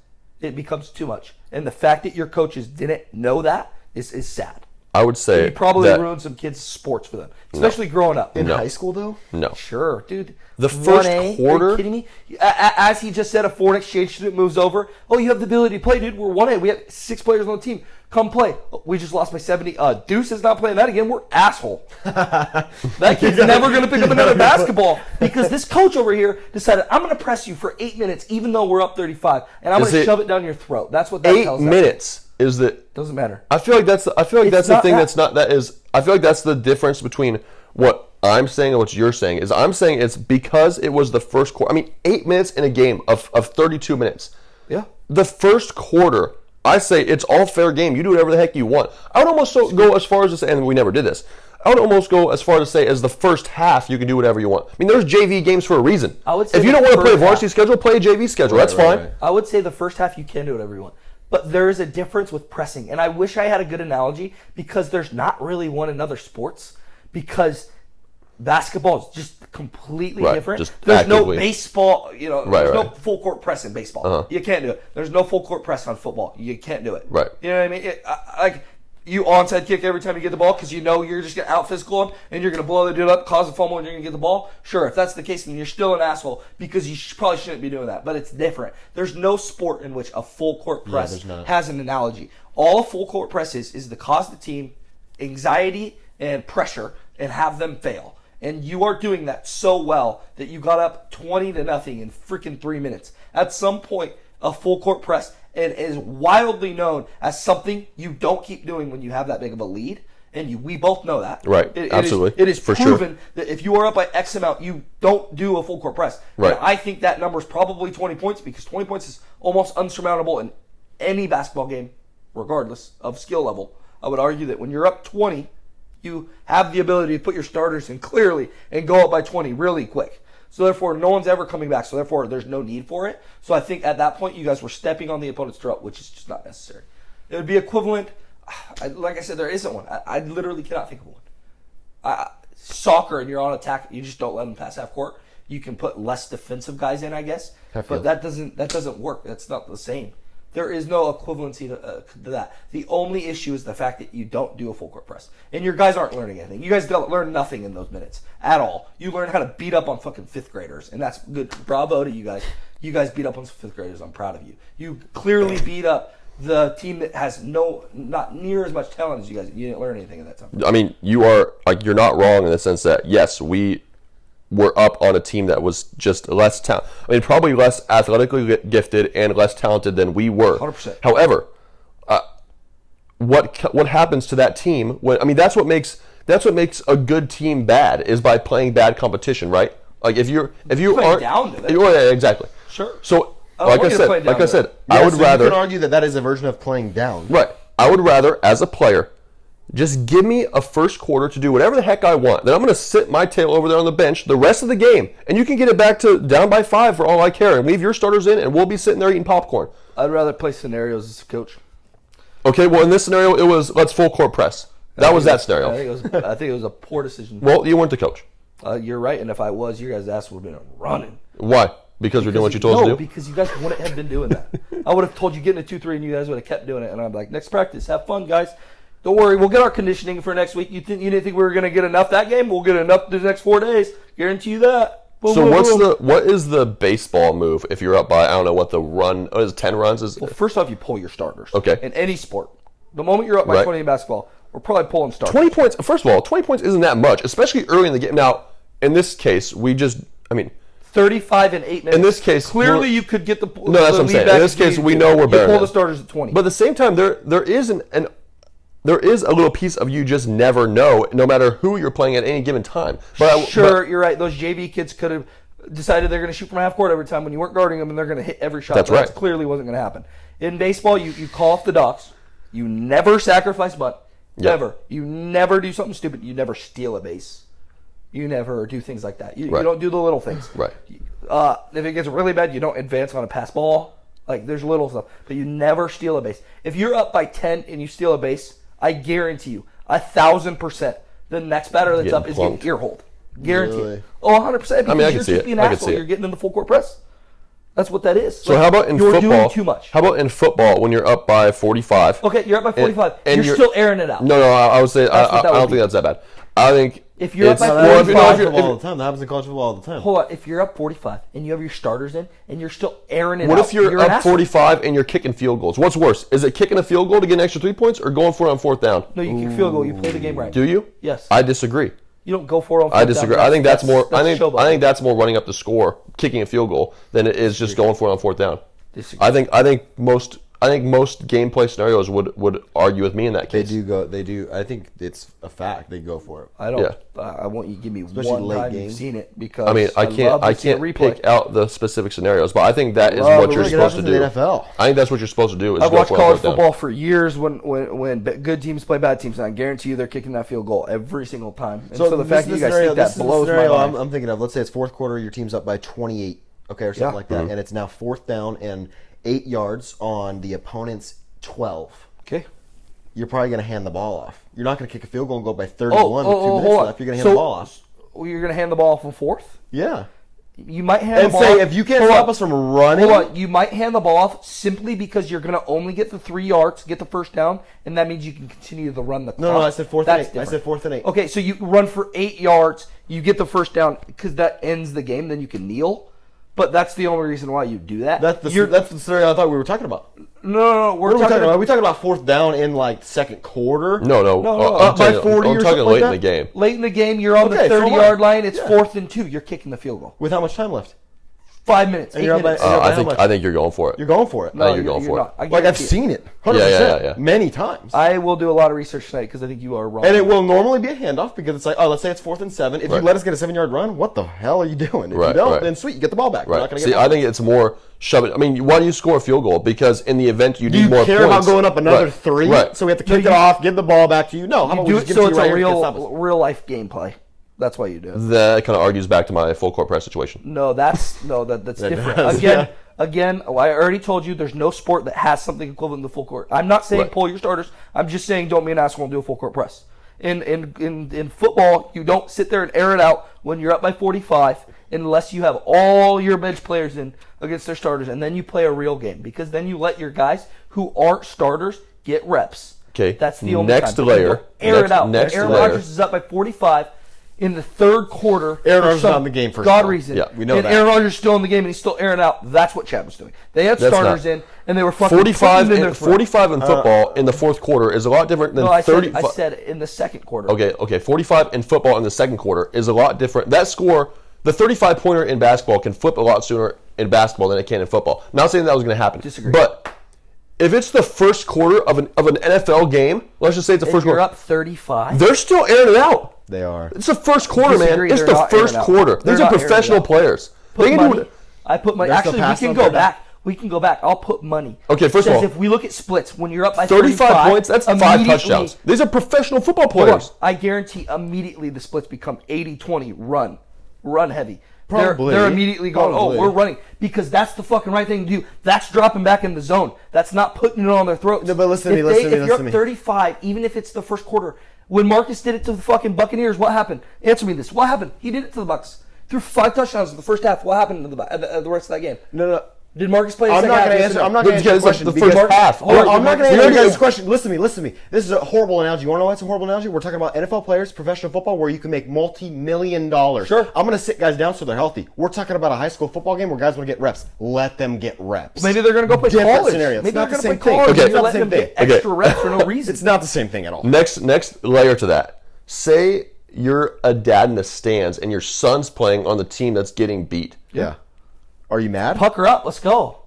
it becomes too much. And the fact that your coaches didn't know that is sad. I would say You probably that ruined some kids' sports for them, especially growing up. In high school, though? no. Sure, dude. The first 1A? quarter- Are you kidding me? As he just said, a foreign exchange student moves over. Oh, you have the ability to play, dude. We're 1A. We have 6 players on the team. Come play. Oh, we just lost by 70. Deuce is not playing that again. We're asshole. That kid's never going to pick up another basketball because this coach over here decided, I'm going to press you for 8 minutes even though we're up 35, and I'm going to shove it down your throat. That's what that 8 tells us. minutes is that. Doesn't matter. I feel like that's the not thing that. that's not that is. I feel like that's the difference between what I'm saying and what you're saying. Is I'm saying it's because it was the first quarter. I mean, 8 minutes in a game of 32 minutes. Yeah. The first quarter, I say it's all fair game. You do whatever the heck you want. I would almost go as far as to say, and we never did this. I would almost go as far as to say, as the first half, you can do whatever you want. I mean, there's JV games for a reason. I would say if you the don't want to play a first varsity half- schedule, play a JV schedule. That's fine. right. I would say the first half you can do whatever you want. But there is a difference with pressing. And I wish I had a good analogy because there's not really one in other sports because basketball is just completely Right, different. just There's actively. no baseball, there's no right. full court press in baseball. You can't do it. There's no full court press on football. You can't do it. Right. You know what I mean? Like you onside kick every time you get the ball because you know you're just going to out physical him and you're going to blow the dude up, cause a fumble, and you're going to get the ball. Sure, if that's the case, then you're still an asshole because you probably shouldn't be doing that. But it's different. There's no sport in which a full court press there's not. has an analogy. All a full court press is to cause the team anxiety and pressure and have them fail. And you are doing that so well that you got up 20-0 in freaking 3 minutes. At some point, a full court press and is wildly known as something you don't keep doing when you have that big of a lead. And we both know that. Right, absolutely. It is For proven that if you are up by X amount, you don't do a full court press. Right. And I think that number is probably 20 points because 20 points is almost unsurmountable in any basketball game, regardless of skill level. I would argue that when you're up 20, you have the ability to put your starters in clearly and go up by 20 really quick. So therefore, no one's ever coming back. So therefore, there's no need for it. So I think at that point, you guys were stepping on the opponent's throat, which is just not necessary. It would be equivalent. Like I said, there isn't one. I literally cannot think of one. Soccer, and you're on attack, you just don't let them pass half court. You can put less defensive guys in, I guess, but that doesn't work. That's not the same. There is no equivalency to that. The only issue is the fact that you don't do a full court press, and your guys aren't learning anything. You guys don't learn nothing in those minutes at all. You learn how to beat up on fucking fifth graders, and that's good. Bravo to you guys. You guys beat up on some fifth graders. I'm proud of you. You clearly beat up the team that has not near as much talent as you guys. You didn't learn anything in that time. I mean, you're not wrong in the sense that yes, we were up on a team that was just less talented. I mean, probably less athletically gifted and less talented than we were. 100%. However, what happens to that team when? I mean, that's what makes a good team bad is by playing bad competition, right? Like if you Play aren't down to it. Yeah, exactly. Sure. So I don't want you to play down to it. I would so rather. You can argue that is a version of playing down. Right. I would rather, as a player, just give me a first quarter to do whatever the heck I want. Then I'm going to sit my tail over there on the bench the rest of the game, and you can get it back to down by 5 for all I care, and leave your starters in, and we'll be sitting there eating popcorn. I'd rather play scenarios as a coach. Okay, well, in this scenario, it was let's full court press. That was that scenario. I think it was a poor decision. Well, you weren't the coach. You're right, and if I was, your guys' ass would have been running. Why? Because we're doing what you told us to do? Because you guys wouldn't have been doing that. I would have told you get in a 2-3, and you guys would have kept doing it. And I'm like, next practice, have fun, guys. Don't worry, we'll get our conditioning for next week. You didn't think we were going to get enough that game? We'll get enough the next 4 days. Guarantee you that. Boom, So boom, boom. what is the baseball move if you're up by, I don't know what the run, is it 10 runs? Well, first off, you pull your starters. Okay. In any sport. The moment you're up by Right. 20 in basketball, we're probably pulling starters. 20 points, first of all, 20 points isn't that much, especially early in the game. Now, in this case, 35 in 8 minutes. In this case, clearly you could get the No, that's what I'm lead saying. back In this if you case, need we to. know we're better You pull than the them. starters at 20. but at the same time, there is a little piece of you just never know, no matter who you're playing at any given time. Sure, you're right. Those JV kids could have decided they're going to shoot from half court every time when you weren't guarding them, and they're going to hit every shot. That's But right. That clearly wasn't going to happen. In baseball, you call off the docks. You never sacrifice bunt. Yep. Never. You never do something stupid. You never steal a base. You never do things like that. You Right. don't do the little things. Right. If it gets really bad, you don't advance on a pass ball. Like, there's little stuff. But you never steal a base. If you're up by 10 and you steal a base, I guarantee you, 1,000%, the next batter that's Getting up is plunked. getting ear-holed. Guarantee Really? it. Oh, 100%. Because I mean, I can you're see just it. being I an can asshole. see it. You're getting in the full court press. That's what that is. So how about in you're football? Doing too much. How about in football when you're up by 45? Okay, you're up by 45. And you're still airing it out. No, I would say That's what I that would don't be. think that's that bad. I think If you're up it's by That 45, happens in college football all the time. That happens in college football all the time. hold on. If you're up 45 and you have your starters in and you're still airing it what out, if you're an up asshole. 45 and you're kicking field goals? What's worse? Is it kicking a field goal to get an extra 3 points or going for it on fourth down? No, you kick field goal. You play the game right. Do you? Yes. I disagree. You don't go for it on I fourth disagree. down. I think that's more. I think showboating. that's more running up the score, kicking a field goal, than it is just going for it on fourth down. Disagree. I think most gameplay scenarios would argue with me in that They case. do go. They do. I think it's a fact. They go for it. I don't. Yeah. I want you to give me Especially one late time game. you've seen it because I mean, I love to see a can't replay. pick out the specific scenarios, but I think that is Love what to you're look at supposed to in do. the NFL. I think that's what you're supposed to do. Is I've go watched for it on college fourth down. football for years when good teams play bad teams, and I guarantee you they're kicking that field goal every single time. And so the fact that you guys think that blows my mind. I'm thinking of. Let's say it's fourth quarter. Your team's up by 28, okay, or something Yeah. like that, and it's now fourth down and 8 yards on the opponent's 12. Okay. You're probably going to hand the ball off. You're not going to kick a field goal and go by 31 with 2 minutes hold on. left. You're going to hand the ball off. You're going to hand the ball off on fourth? Yeah. You might hand And the ball say, off. if you can't Hold stop on. us from running. Hold on. You might hand the ball off simply because you're going to only get the 3 yards, get the first down, and that means you can continue to run the clock. No, I said fourth and That's 8. different. I said fourth and 8. Okay, so you run for 8 yards, you get the first down because that ends the game, then you can kneel. But that's the only reason why you do that. That's the scenario I thought we were talking about. No. What are we talking about? Are we talking about fourth down in like second quarter? No. Up by 40 I'm or talking something late like in that? the game. Late in the game, you're on the Okay, so 30-yard what? line. It's Yeah. 4th and 2. You're kicking the field goal. With how much time left? 5 minutes. And 8 you're up by- minutes. and you're up by how much? I think you're going for it. You're going for it. I think you're going for it. not. I Like I've guarantee it. seen it, 100%, Yeah. many times. I will do a lot of research tonight because I think you are wrong. And it will normally be a handoff because it's like, oh, let's say it's 4th and 7. If Right. you let us get a 7-yard run, what the hell are you doing? If Right, you don't, right. then sweet, you get the ball back. You're Right. not gonna See, get I think it's more shove it. I mean, why do you score a field goal? Because in the event you Do need you more care points. about going up another Right. 3? Right. So we have to kick it off, give the ball back to you. No, how you about do we it just give so it to it's you right a here? Can't stop us. real life gameplay. That's why you do it. That kind of argues back to my full court press situation. No, that's different. does, Again, I already told you there's no sport that has something equivalent to full court. I'm not saying Right. pull your starters. I'm just saying don't be an asshole and do a full court press. In football, you don't sit there and air it out when you're up by 45 unless you have all your bench players in against their starters, and then you play a real game because then you let your guys who aren't starters get reps. Okay. That's the only Next time. layer. You don't air it out. Next Aaron layer. Rodgers is up by 45 in the third quarter. Aaron for Rodgers is some not in the game, first God of all. reason. Yeah, we know and that. Aaron Rodgers is still in the game and he's still airing out. That's what Chad was doing. They had That's starters not. in and they were fucking 45 putting them in in, their throat. 45 in football in the fourth quarter is a lot different than No, I 30. said in the second quarter. Okay. 45 in football in the second quarter is a lot different. That score, the 35-pointer in basketball can flip a lot sooner in basketball than it can in football. Not saying that was going to happen. Disagree. But if it's the first quarter of an NFL game, let's just say it's the If first you're quarter, up 35. they're still airing it out. They are. It's the first quarter, Disagree, man. It's they're the not airing first out. quarter. They're These are not airing professional out. players. Put They can money. do it. I put money. They're still Actually, we passing can on go third down. back. We can go back. I'll put money. Okay, first of Says all, if we look at splits, when you're up by 35 points, that's 5 immediately- touchdowns. These are professional football Hold on. players. I guarantee immediately the splits become 80-20 run heavy. Probably. They're immediately going, Probably. oh, we're running. Because that's the fucking right thing to do. That's dropping back in the zone. That's not putting it on their throats. No, but listen to If me, listen to me, If you're listen up to me. 35, even if it's the first quarter, when Marcus did it to the fucking Buccaneers, what happened? Answer me this. What happened? He did it to the Bucs. Threw 5 touchdowns in the first half. What happened to the rest of that game? No. Did Marcus play the I'm second not half? going to Yes or answer. no? I'm not going to answer Yeah, the it's like question the because first half. I'm not going to We answer already- you guys' question. Listen to me. This is a horrible analogy. You want to know why it's a horrible analogy? We're talking about NFL players, professional football, where you can make multi-million dollars. Sure. I'm going to sit guys down so they're healthy. We're talking about a high school football game where guys want to get reps. Let them get reps. Maybe they're going to go play Different college. scenario. It's Maybe not they're the going to same play thing. college. Okay. And you're It's not letting the them same get thing. extra reps for no reason. It's not the same thing at all. Next layer to that. Say you're a dad in the stands and your son's playing on the team that's getting beat. Yeah. Are you mad? Pucker up. Let's go.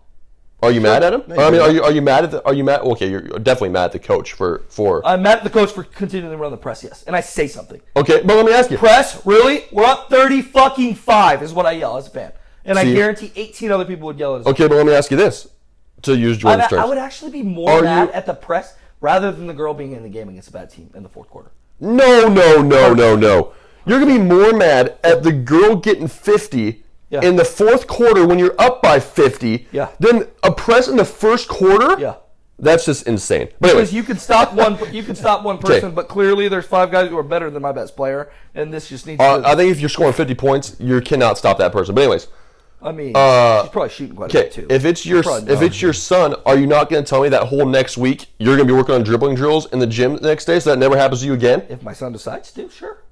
Are you mad at him? No, I mean, you're are you mad at the? Are you mad? Okay, you're definitely mad at the coach for. I'm mad at the coach for continuing to run the press, yes. And I say something. Okay, but let me ask you. Press? Really? We're up 30-5 is what I yell as a fan. And I See? guarantee 18 other people would yell at us. Okay, but let me ask you this. To use Jordan's terms. I would actually be more Are mad you- at the press rather than the girl being in the game against a bad team in the fourth quarter. No. You're gonna be more mad at the girl getting 50 Yeah. in the fourth quarter when you're up by 50. Yeah. Than a press in the first quarter. Yeah. That's just insane. But Because anyways, you can stop one person, but clearly there's 5 guys who are better than my best player, and this just needs to... I think if you're scoring 50 points, you cannot stop that person. But anyways, I mean, she's probably shooting quite a Okay, bit too. if it's your son, are you not going to tell me that whole next week you're going to be working on dribbling drills in the gym the next day, so that never happens to you again? If my son decides to, sure.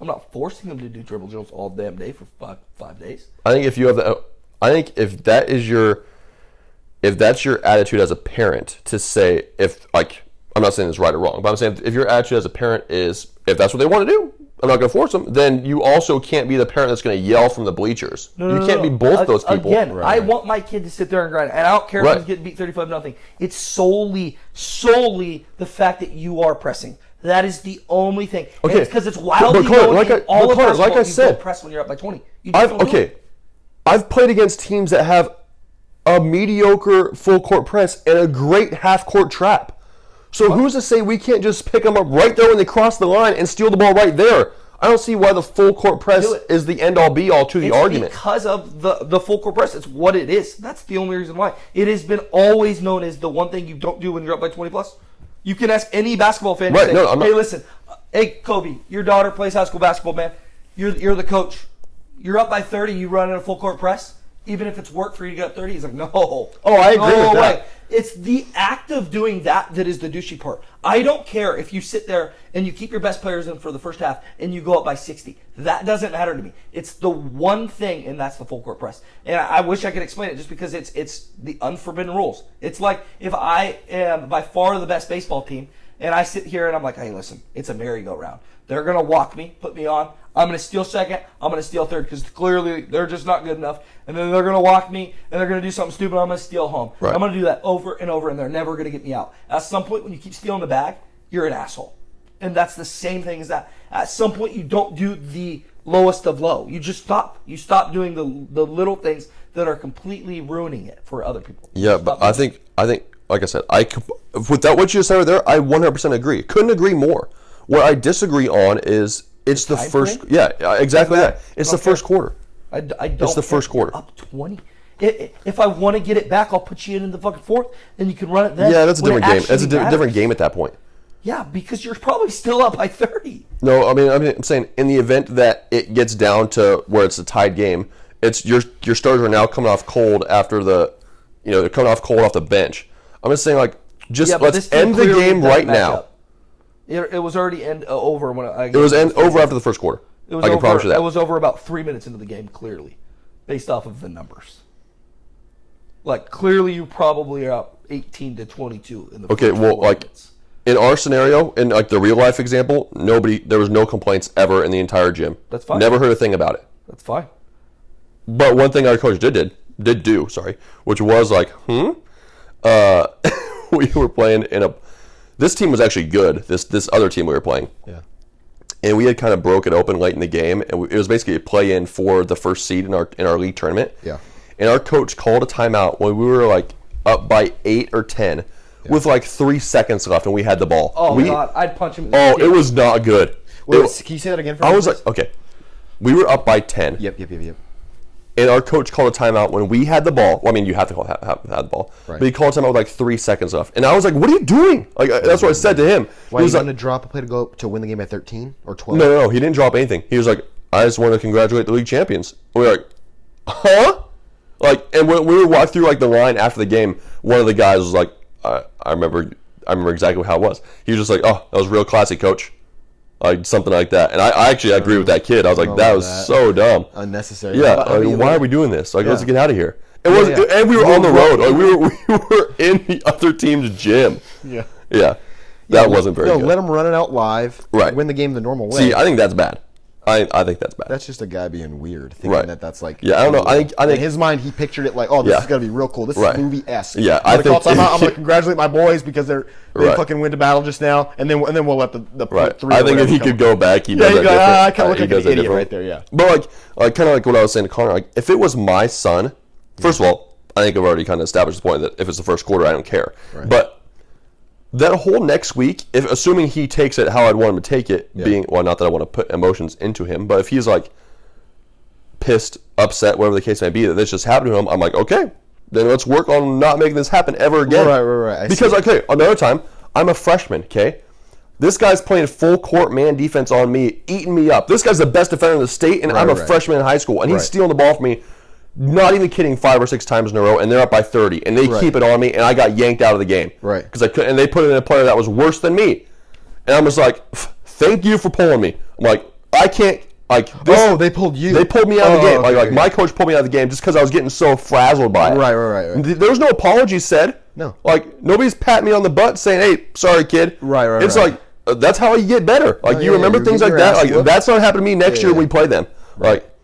I'm not forcing him to do dribble drills all damn day for 5 days. I think if you have that, I think if that's your attitude as a parent to say, if like, I'm not saying it's right or wrong, but I'm saying if your attitude as a parent is, if that's what they want to do, I'm not going to force them, then you also can't be the parent that's going to yell from the bleachers. You can't be both those people. Again, I want my kid to sit there and grind, and I don't care if he's getting beat 35-0. It's solely the fact that you are pressing. That is the only thing. Okay. And it's because it's wildly known in all of basketball, like I said, you don't press when you're up by 20. I've played against teams that have a mediocre full court press and a great half court trap. So who's to say we can't just pick them up right there when they cross the line and steal the ball right there? I don't see why the full court press is the end all be all to the argument. Because of the full court press. It's what it is. That's the only reason why. It has been always known as the one thing you don't do when you're up by 20 plus. You can ask any basketball fan. Right, say, hey, listen. Hey, Kobe, your daughter plays high school basketball, man. You're the coach. You're up by 30. You run in a full court press. Even if it's work for you to get up 30, he's like, no. Oh, I agree with that. It's the act of doing that is the douchey part. I don't care if you sit there and you keep your best players in for the first half and you go up by 60. That doesn't matter to me. It's the one thing, and that's the full court press. And I wish I could explain it just because it's the unforbidden rules. It's like if I am by far the best baseball team and I sit here and I'm like, hey, listen, it's a merry-go-round. They're going to walk me, put me on. I'm going to steal second. I'm going to steal third because clearly they're just not good enough. And then they're going to walk me, and they're going to do something stupid. I'm going to steal home. Right. I'm going to do that over and over, and they're never going to get me out. At some point, when you keep stealing the bag, you're an asshole. And that's the same thing as that. At some point, you don't do the lowest of low. You just stop. You stop doing the little things that are completely ruining it for other people. Yeah, but I think, like I said, with that what you just said right there, I 100% agree. Couldn't agree more. What I disagree on is it's the first. Yeah, exactly that. It's the first quarter. I don't. It's the first quarter. Up 20. If I want to get it back, I'll put you in the fucking fourth, and you can run it then. Yeah, that's a different game. That's a different game at that point. Yeah, because you're probably still up by 30. No, I'm saying in the event that it gets down to where it's a tied game, it's your starters are now coming off cold after they're coming off cold off the bench. I'm just saying let's end the game right now. It was already over when it was over after the first quarter. I can promise you that. It was over about 3 minutes into the game, clearly, based off of the numbers. Like clearly, you probably are up 18-22 in the first 4 minutes. In our scenario, in like the real life example, there was no complaints ever in the entire gym. That's fine. Never heard a thing about it. That's fine. But one thing our coach did do, which was like, we were playing this team was actually good. This other team we were playing. Yeah. And we had kind of broke it open late in the game, and it was basically a play-in for the first seed in our league tournament. Yeah. And our coach called a timeout when we were like up by 8 or 10 with like 3 seconds left, and we had the ball. Oh, God, I'd punch him. It was not good. Wait, can you say that again for me? I was like, okay. We were up by 10. Yep. And our coach called a timeout when we had the ball. Well, I mean, you have to have the ball. Right. But he called a timeout with like 3 seconds left. And I was like, what are you doing? Like that's what I said to him. Why, he was going to drop a play to win the game by 13 or 12? No. He didn't drop anything. He was like, I just want to congratulate the league champions. We were like, huh? Like, and when we were walking through like the line after the game, one of the guys was like, I remember exactly how it was. He was just like, oh, that was real classy, coach. Like something like that. And I actually agree with that kid. I was like, that was so dumb. Unnecessary. Yeah. Why are we doing this? Like, let's get out of here. And we were on the road. Like, we were in the other team's gym. Yeah. Yeah. That wasn't very good. Let them run it out live. Right. Win the game the normal way. See, I think that's bad. I think that's bad. That's just a guy being weird, thinking that's like. Yeah, I don't know. I think in his mind he pictured it like, oh, this is gonna be real cool. This is movie-esque. Yeah, I'm gonna congratulate my boys because they fucking win the battle just now, and then we'll let the three. I think if he could go back, he does that different. I kind of look like an idiot right there. Yeah. But like kind of like what I was saying to Connor, like if it was my son, first of all, I think I've already kind of established the point that if it's the first quarter, I don't care. Right. But that whole next week, assuming he takes it how I'd want him to take it, not that I want to put emotions into him, but if he's like pissed, upset, whatever the case may be, that this just happened to him, I'm like, okay, then let's work on not making this happen ever again. Right. Because, okay, another time, I'm a freshman, okay? This guy's playing full court man defense on me, eating me up. This guy's the best defender in the state, and I'm a freshman in high school, and he's stealing the ball from me not even kidding, 5 or 6 times in a row, and they're up by 30, and they keep it on me, and I got yanked out of the game. Right. Because I couldn't, and they put it in a player that was worse than me, and I'm just like, thank you for pulling me. I'm like, I can't. Like this, they pulled you. They pulled me out of the game. Okay, Like my coach pulled me out of the game just because I was getting so frazzled by it. Right. There was no apology said. No. Like nobody's patting me on the butt saying, "Hey, sorry, kid." Right. It's like that's how you get better. Like you remember things like that. Like that's not happening to me next year when we play them. Right. Like,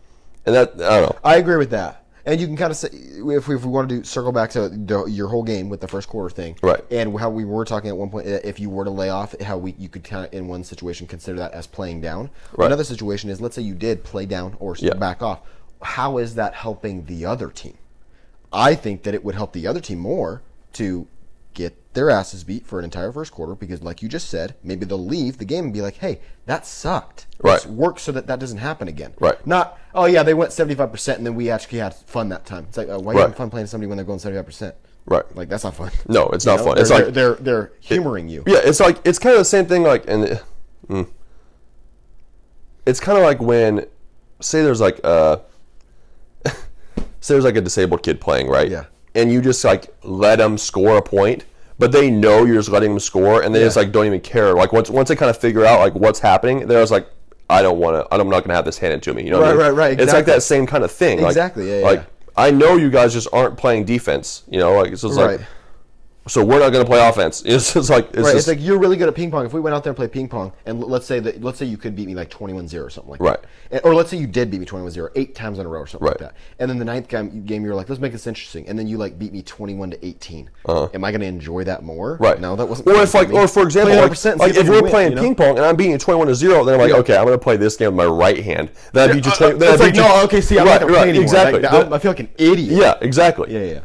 and that I don't know. I agree with that. And you can kind of say, if we want to circle back to your whole game with the first quarter thing, Right? And how we were talking at one point, if you were to lay off, how you could kind of in one situation consider that as playing down. Right. Another situation is, let's say you did play down or back off. How is that helping the other team? I think that it would help the other team more to get their asses beat for an entire first quarter because, like you just said, maybe they'll leave the game and be like, "Hey, that sucked. Let's work so that doesn't happen again." Right. Not, "Oh yeah, they went 75% and then we actually had fun that time." It's like, why are you having fun playing somebody when they're going 75%? Right. Like that's not fun. No, it's not fun. It's They're, like they're humoring you. Yeah, it's like it's kind of the same thing. Like, and it's kind of like when, say, there's like say there's like a disabled kid playing, right? Yeah. And you just like let them score a point, but they know you're just letting them score, and they just like don't even care. Like once they kind of figure out like what's happening, they're just like, I'm not gonna have this handed to me. You know? Right. Exactly. It's like that same kind of thing. Exactly. Like I know you guys just aren't playing defense. You know, like it's just like. So we're not going to play offense. It's just like it's like you're really good at ping pong. If we went out there and played ping pong, and let's say you could beat me like 21-0 or something like right. that, or let's say you did beat me 21-0 8 times in a row or something right. like that, and then the ninth game you're like, let's make this interesting, and then you like beat me 21-18. Am I going to enjoy that more? Right. No, that wasn't. Or if like, or for example, like if we're playing ping pong and I'm beating you 21-0, then I'm like, okay, I'm going to play this game with my right hand. Then I beat you. It's like no, okay, see, I'm not going to play anymore. Exactly. I feel like an idiot. Yeah, exactly. Yeah.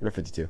You're 52.